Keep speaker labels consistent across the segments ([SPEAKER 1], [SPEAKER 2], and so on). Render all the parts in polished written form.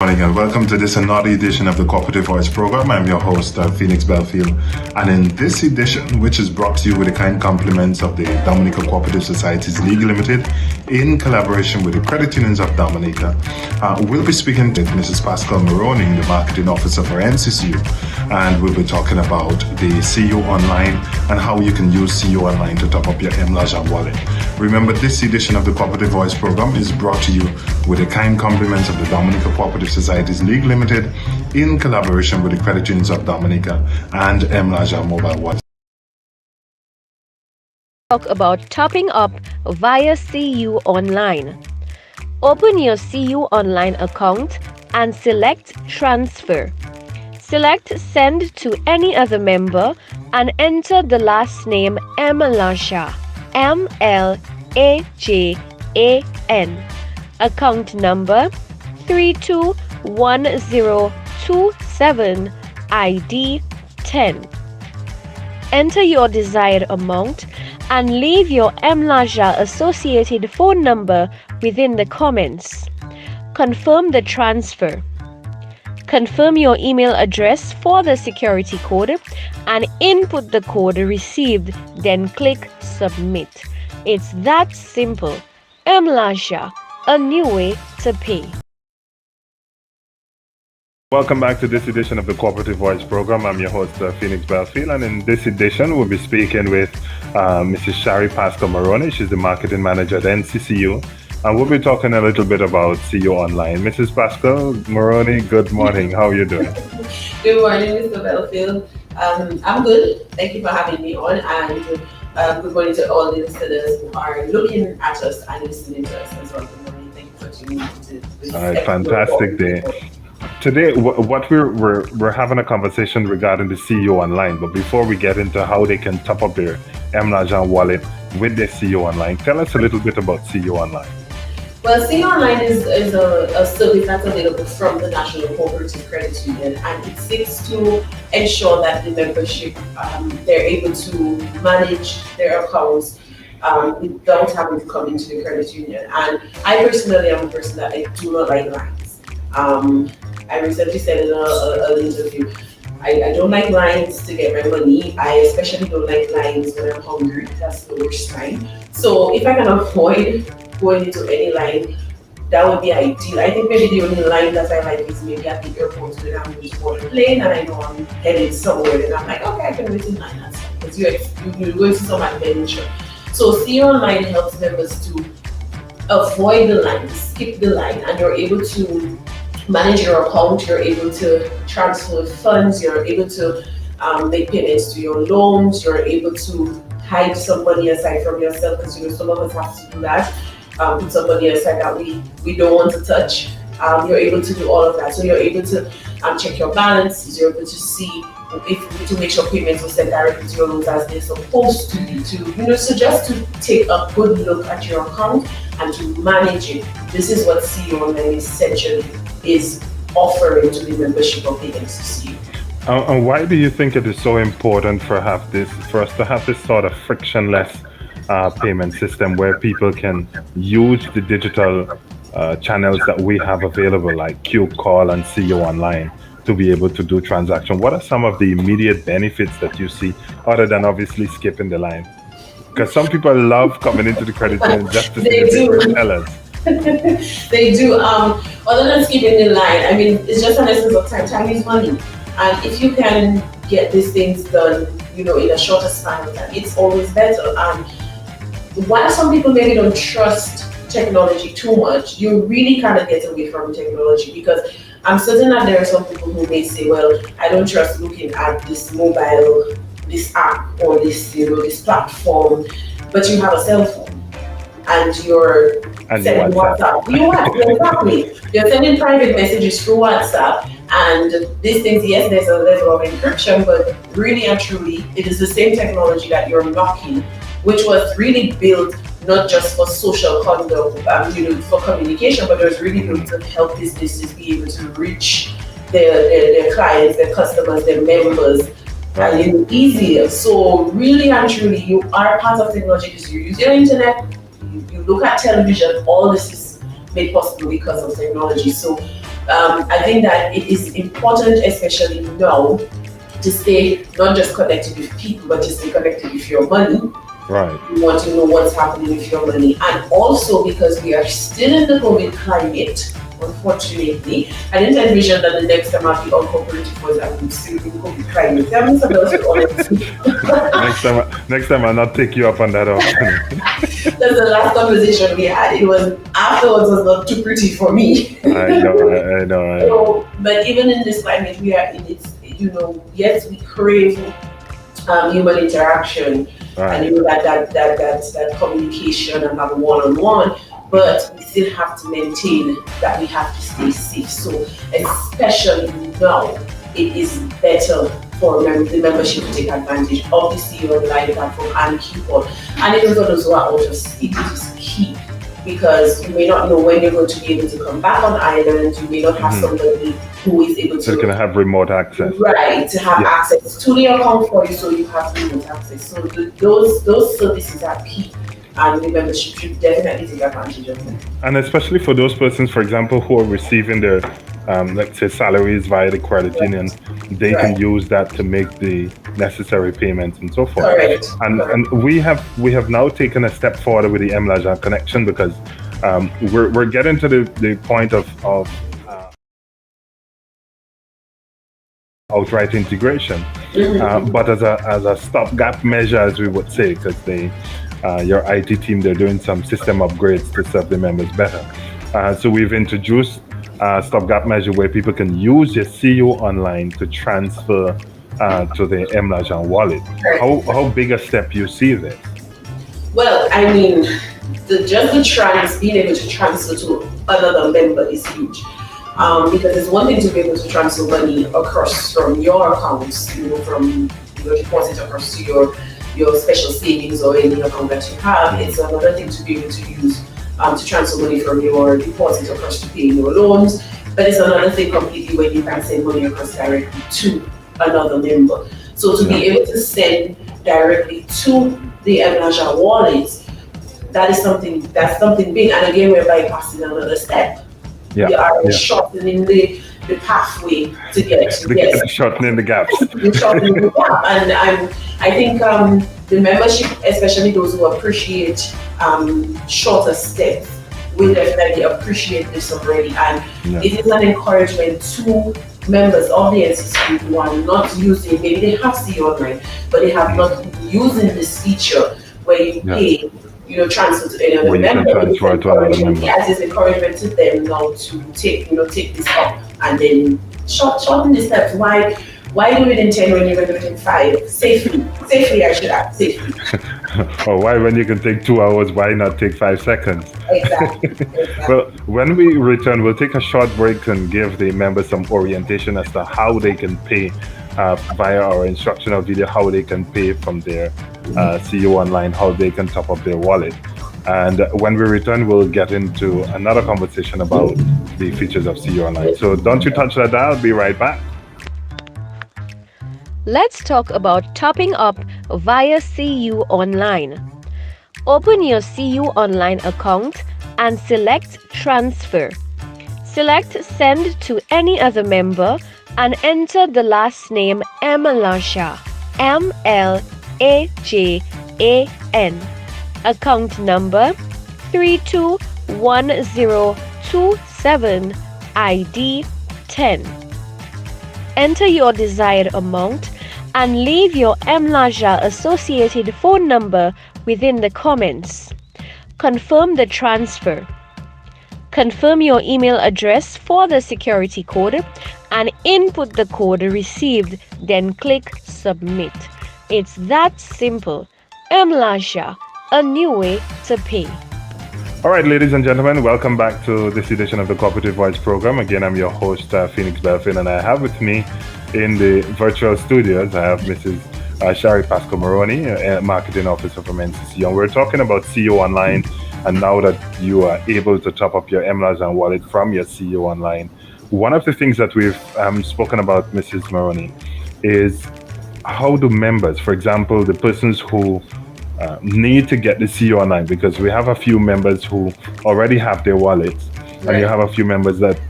[SPEAKER 1] Morning and welcome to this another edition of the Cooperative Voice program. I'm your host, Phoenix Belfield, and in this edition, which is brought to you with the kind compliments of the Dominica Cooperative Societies League Limited in collaboration with the Credit Unions of Dominica, we'll be speaking with Mrs. Pascal Maroney, the Marketing Officer for NCCU, and we'll be talking about the CU Online and how you can use CU Online to top up your MLajan wallet. Remember, this edition of the Cooperative Voice program is brought to you with the kind compliments of the Dominica Cooperative Societies League Limited in collaboration with the Credit Unions of Dominica and MLajan mobile wallet.
[SPEAKER 2] Talk about topping up via CU Online. Open your CU Online account and select Transfer. Select Send to any other member and enter the last name MLajan, MLajan. Account number 321027 ID 10. Enter your desired amount and leave your MLajan associated phone number within the comments. Confirm the transfer. Confirm your email address for the security code and input the code received, then click Submit. It's that simple. MLajan, a new way to pay.
[SPEAKER 1] Welcome back to this edition of the Cooperative Voice program. I'm your host, Phoenix Belfield, and in this edition, we'll be speaking with Mrs. Shari Pascal Maroney. She's the Marketing Manager at NCCU, and we'll be talking a little bit about CU Online. Mrs. Pascal Maroney, good morning. How are you doing?
[SPEAKER 3] Good morning, Mr. Belfield. I'm good. Thank you for having me on, and good morning to all the listeners who are looking at us and listening to us as well. Good morning. Thank you for tuning in to this.
[SPEAKER 1] All right, fantastic day. Today, what we're having a conversation regarding the CU Online, but before we get into how they can top up their MLajan wallet with their CU Online, tell us a little bit about CU Online.
[SPEAKER 3] Well, CU Online is a service that's available from the National Cooperative Credit Union, and it seeks to ensure that the membership, they're able to manage their accounts without having to come into the credit union. And I personally am a person that I do not like lines. I recently said in an interview, I don't like lines to get my money. I especially don't like lines when I'm hungry. That's the worst time. So if I can avoid going into any line, that would be ideal. I think maybe the only line that I like is maybe at the airport when I'm going to board a plane and I know I'm headed somewhere, and I'm like, okay, I can wait in line. That's fine. Because you're going to some adventure. So CU Online helps members to avoid the line, skip the line, and you're able to manage your account, you're able to transfer funds, you're able to make payments to your loans, you're able to hide some money aside from yourself, because some of us have to do that, put some money aside that we don't want to touch. You're able to do all of that. So you're able to check your balance, you're able to see to make sure payments will send directly to your loans as they're supposed to be, so just to take a good look at your account and to manage it. This is what CU Online essentially is offering to the membership of the NCCU.
[SPEAKER 1] And why do you think it is so important for us to have this sort of frictionless payment system where people can use the digital channels that we have available, like Q-Call and CU Online, to be able to do transactions? What are some of the immediate benefits that you see, other than obviously skipping the line? Because some people love coming into the credit union just to see the different tellers.
[SPEAKER 3] They do. Other than skipping the line, I mean, it's just an essence of time. Time is money, and if you can get these things done, in a shorter span of time, it's always better. And while some people maybe don't trust technology too much, you really kind of get away from technology, because I'm certain that there are some people who may say, well, I don't trust looking at this mobile, this app, or this platform, but you have a cell phone and you're sending WhatsApp. Exactly. You're sending private messages through WhatsApp, and these things, yes, there's a level of encryption, but really and truly, it is the same technology that you're knocking, which was really built not just for social conduct, for communication, but it was really built to help businesses be able to reach their clients, their customers, their members, easier. So really and truly, you are part of technology because you use your internet, you look at television, all this is made possible because of technology. So I think that it is important, especially now, to stay not just connected with people, but to stay connected with your money.
[SPEAKER 1] Right.
[SPEAKER 3] You want to know what's happening with your money. And also because we are still in the COVID climate, unfortunately, I didn't envision that the next time I'll be on Cooperative was I would still be in COVID climate. Tell me something else, honestly.
[SPEAKER 1] next time I'll not take you up on that option.
[SPEAKER 3] That's the last conversation we had. It was afterwards was not too pretty for me.
[SPEAKER 1] I know.
[SPEAKER 3] So, but even in this climate we are in, it's, yes, we crave human interaction,
[SPEAKER 1] right.
[SPEAKER 3] And that communication and that one-on-one, but we still have to maintain that we have to stay safe. So especially now, it is better for the membership to take advantage of the CEO Online platform and Coupon. And even for those who are out of state, it is key, because you may not know when you're going to be able to come back on island. You may not have somebody who is able to.
[SPEAKER 1] So you can have remote access.
[SPEAKER 3] Right, to have access to the account for you, so you have remote access. So those services are key, and the membership should definitely take advantage of them.
[SPEAKER 1] And especially for those persons, for example, who are receiving their, let's say, salaries via the credit union, they can use that to make the necessary payments and so forth.
[SPEAKER 3] Correct.
[SPEAKER 1] And we have now taken a step forward with the MLajan connection, because we're getting to the point of outright integration, but as a stopgap measure, as we would say, because your IT team, they're doing some system upgrades to serve the members better. So we've introduced a stopgap measure where people can use your CU Online to transfer to the MLajan wallet. How big a step you see this?
[SPEAKER 3] Well, I mean, being able to transfer to another member is huge. Because it's one thing to be able to transfer money across from your accounts, from your deposit across to your special savings or any account that you have. It's another thing to be able to use to transfer money from your deposit across to pay your loans. But it's another thing completely when you can send money across directly to another member. So to be able to send directly to the MLajan wallet, that's something big. And again, we're bypassing another step. We are shortening the pathway to get
[SPEAKER 1] shortening the gaps.
[SPEAKER 3] Shortening the gap. And I think the membership, especially those who appreciate shorter steps, will definitely appreciate this already. And it is an encouragement to members of the NCCU who are not using, maybe they have CU Online, but they have not been using this feature where you pay, transfer to any other member. As is encouragement to them now to take this up and then shorten the steps. Why do it in 10 when you're going to do it in 5? Safely, I should add, safely.
[SPEAKER 1] Or why, when you can take 2 hours, why not take 5 seconds?
[SPEAKER 3] Exactly.
[SPEAKER 1] Well, when we return, we'll take a short break and give the members some orientation as to how they can pay via our instructional video, how they can pay from their CU Online, how they can top up their wallet. And when we return, we'll get into another conversation about the features of CU Online. So don't you touch that dial, I'll be right back.
[SPEAKER 2] Let's talk about topping up via CU Online. Open your CU Online account and select Transfer. Select Send to any other member and enter the last name MLajan, MLajan. Account number 321027, ID 10. Enter your desired amount and leave your MLajan associated phone number within the comments. Confirm the transfer. Confirm your email address for the security code and input the code received, then click Submit. It's that simple. MLajan, a new way to pay.
[SPEAKER 1] All right, ladies and gentlemen, welcome back to this edition of the Cooperative Voice program. Again, I'm your host, Phoenix Belfin, and I have with me in the virtual studios, I have Mrs. Shari Pasco Maroney, Marketing Officer from NCCU. And we're talking about CU Online, and now that you are able to top up your MLajan wallet from your CU Online, one of the things that we've spoken about, Mrs. Maroney, is how do members, for example, the persons who need to get the CU Online, because we have a few members who already have their wallets, and you have a few members that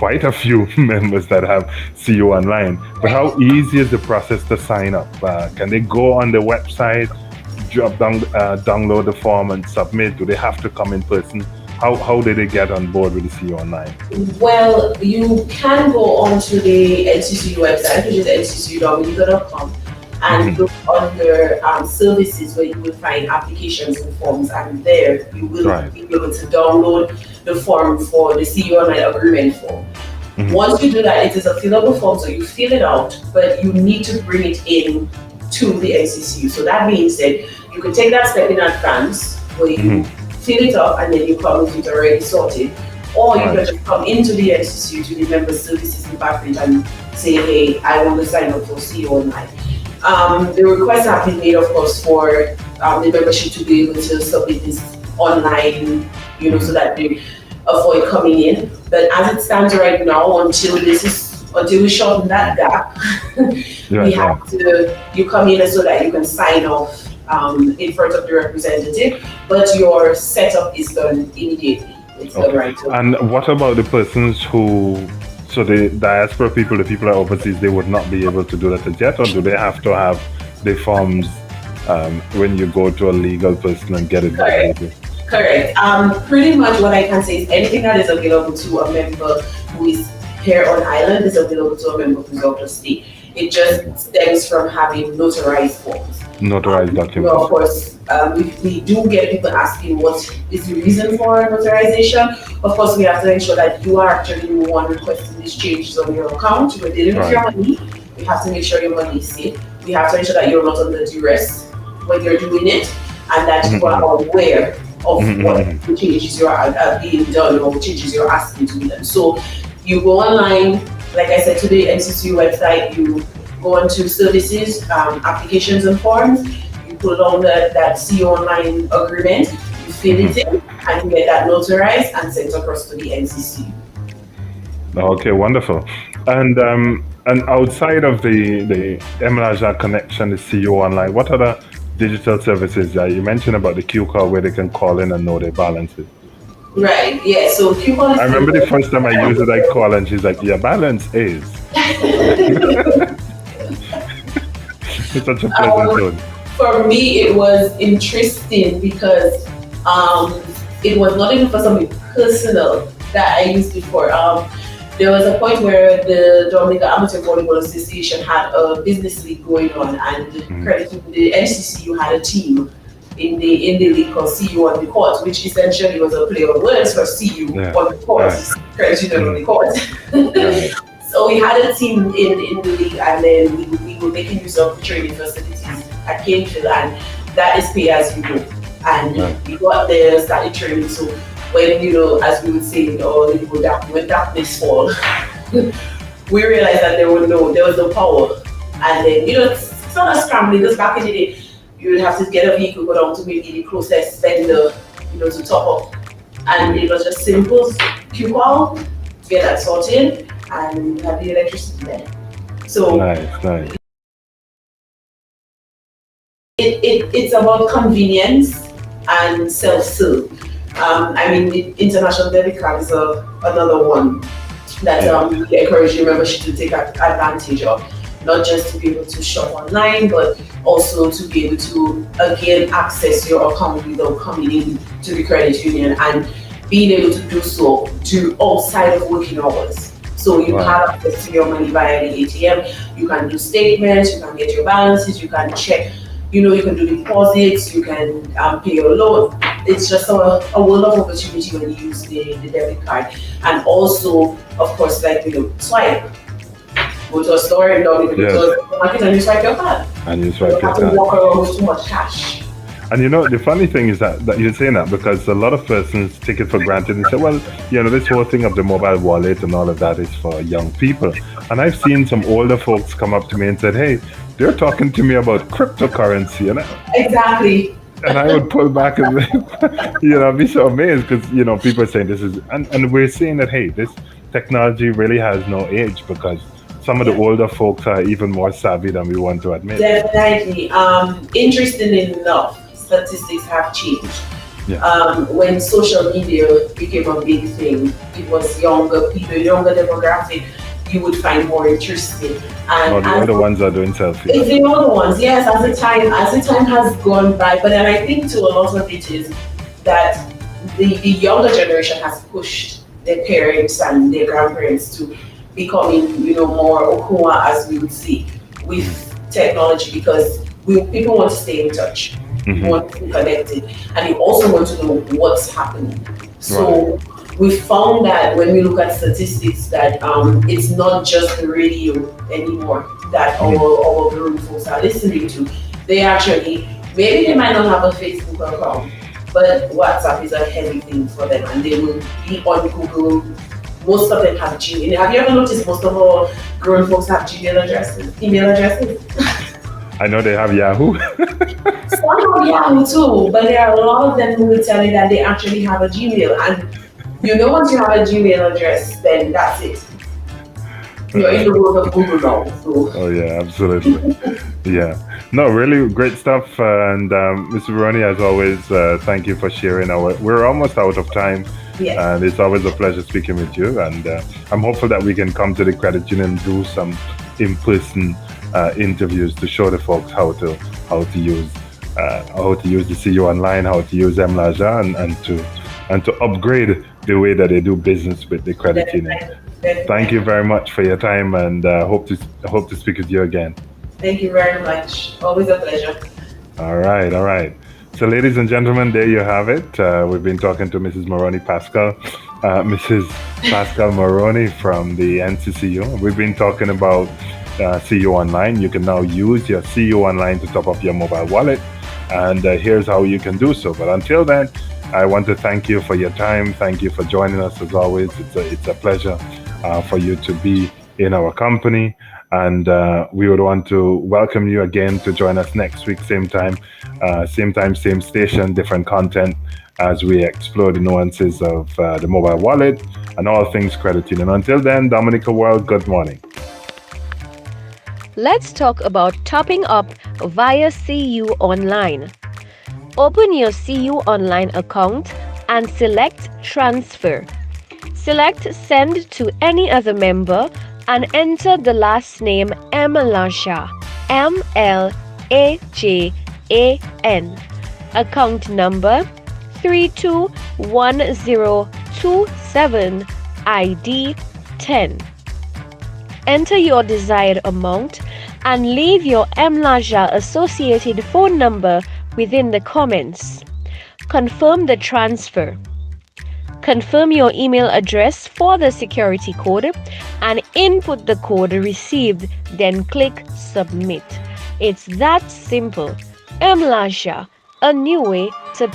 [SPEAKER 1] quite a few members that have CU Online. But how easy is the process to sign up? Can they go on the website, download the form and submit? Do they have to come in person? How did they get on board with the CU Online?
[SPEAKER 3] Well, you can go onto the NCCU website, which is nccu.com, and look under services where you will find applications and forms, and there you will be able to download the form for the CU Online agreement form. Once you do that, it is a fillable form, so you fill it out, but you need to bring it in to the NCCU. So that being said, you can take that step in advance where you fill it up and then you come with it already sorted. Or you can just come into the NCCU to the member services department and say, hey, I want to sign up for CU Online. The requests have been made, of course, for the membership to be able to submit this online, so that they avoid coming in. But as it stands right now, until we shorten that gap, you come in so that you can sign off in front of the representative, but your setup is done immediately. It's done right away.
[SPEAKER 1] And what about the persons so the diaspora people, the people that are overseas, they would not be able to do that as yet, or do they have to have the forms when you go to a legal person and get it back?
[SPEAKER 3] Correct. Pretty much what I can say is anything that is available to a member who is here on island is available to a member who's out of state. It just stems from having notarized forms.
[SPEAKER 1] Notarized documents.
[SPEAKER 3] Of course, we do get people asking what is the reason for notarization. Of course, we have to ensure that you are actually the one requesting these changes on your account. You're dealing with your money. We have to make sure your money is safe. We have to ensure that you're not under duress when you're doing it, and that you are aware of what the changes you are being done or changes you're asking to be done. So you go online, like I said, to the NCCU website, you go onto services, applications and forms, you put on that CU Online agreement, you fill it in, and you get that notarized and sent across to the NCCU.
[SPEAKER 1] Okay, wonderful. And outside of the MLajan connection, the CU Online, what other digital services? You mentioned about the Q call where they can call in and know their balances.
[SPEAKER 3] Right, yeah, so Q call is...
[SPEAKER 1] I remember the first time I used it, I called and she's like, your balance is... It's such a pleasant tone.
[SPEAKER 3] For me, it was interesting because it was not even for something personal that I used before. There was a point where the Dominican Amateur Volleyball Association had a business league going on, and the NCCU had a team in the league called CU on the court, which essentially was a play of words for CU on the court, credit on the court. So we had a team in the league, and then we were making use of the training facilities at Canefield, and that is pay as you go. And we got there, started training. So when, as we would say, when darkness fall, we realized that there was no power. And then, it's not a scrambling, just back in the day, you would have to get a vehicle, go down to maybe the closest vendor, to top up. And it was just simple, Q call, get that sorted, and have the electricity there. So
[SPEAKER 1] nice.
[SPEAKER 3] It's about convenience and self-serve. The international debit card is another one that we encourage your membership to take advantage of. Not just to be able to shop online, but also to be able to again access your account without coming in to the credit union, and being able to do so outside of working hours. So you have access to your money via the ATM. You can do statements, you can get your balances, you can check, you can do deposits, you can pay your loan. It's just a world of opportunity when you use the debit card. And also, of course, swipe. Go to a store and go to the market and you swipe your card.
[SPEAKER 1] And you swipe
[SPEAKER 3] your card. You don't have to walk around with too much cash.
[SPEAKER 1] And the funny thing is that you're saying that because a lot of persons take it for granted and say, well, this whole thing of the mobile wallet and all of that is for young people. And I've seen some older folks come up to me and said, hey, they're talking to me about cryptocurrency.
[SPEAKER 3] Exactly.
[SPEAKER 1] And I would pull back and I'd be so amazed because, people are saying this is, and we're saying that, hey, this technology really has no age because some of the older folks are even more savvy than we want to admit.
[SPEAKER 3] Definitely. Interestingly enough, statistics have changed. When social media became a big thing, it was younger people, younger demographic, you would find more interesting.
[SPEAKER 1] Oh,
[SPEAKER 3] And
[SPEAKER 1] the
[SPEAKER 3] as
[SPEAKER 1] other ones are doing selfies.
[SPEAKER 3] it's the other ones, yes, as the time has gone by. But then I think too a lot of it is that the younger generation has pushed their parents and their grandparents to becoming, more okua, as we would see, with technology, because people want to stay in touch. You want to be connected, and you also want to know what's happening. So we found that when we look at statistics, that it's not just the radio anymore that our grown folks are listening to. They actually, maybe they might not have a Facebook account, but WhatsApp is a heavy thing for them, and they will be on Google. Most of them have Gmail. Have you ever noticed most of our grown folks have Gmail addresses, email addresses?
[SPEAKER 1] I know they have Yahoo.
[SPEAKER 3] Some have Yahoo too, but there are a lot of them who will tell you that they actually have a Gmail. And once you have a Gmail address, then that's it. You're in the world of Google now. So.
[SPEAKER 1] Oh yeah, absolutely. Yeah. No, really great stuff. And Mr. Moroni, as always, thank you for sharing. We're almost out of time.
[SPEAKER 3] Yes.
[SPEAKER 1] And it's always a pleasure speaking with you. And I'm hopeful that we can come to the credit union and do some in-person interviews to show the folks how to use the CU online, how to use MLajan, and to upgrade the way that they do business with the credit union. Thank you very much for your time, and hope to speak with you again.
[SPEAKER 3] Thank you very much. Always a pleasure.
[SPEAKER 1] All right. So, ladies and gentlemen, there you have it. We've been talking to Mrs. Moroni Pascal, Mrs. Pascal Moroni from the NCCU. We've been talking about CU Online. You can now use your CU Online to top up your mobile wallet, and here's how you can do so. But until then, I want to thank you for your time. Thank you for joining us as always. It's a pleasure for you to be in our company, and we would want to welcome you again to join us next week, same time, same station, different content, as we explore the nuances of the mobile wallet and all things credit union. Until then, Dominica World, good morning.
[SPEAKER 2] Let's talk about topping up via CU Online. Open your CU Online account and select Transfer. Select Send to any other member and enter the last name MLajan, MLajan. Account number 321027, ID 10. Enter your desired amount and leave your MLajan associated phone number within the comments. Confirm the transfer. Confirm your email address for the security code and input the code received, then click Submit. It's that simple. MLajan, a new way to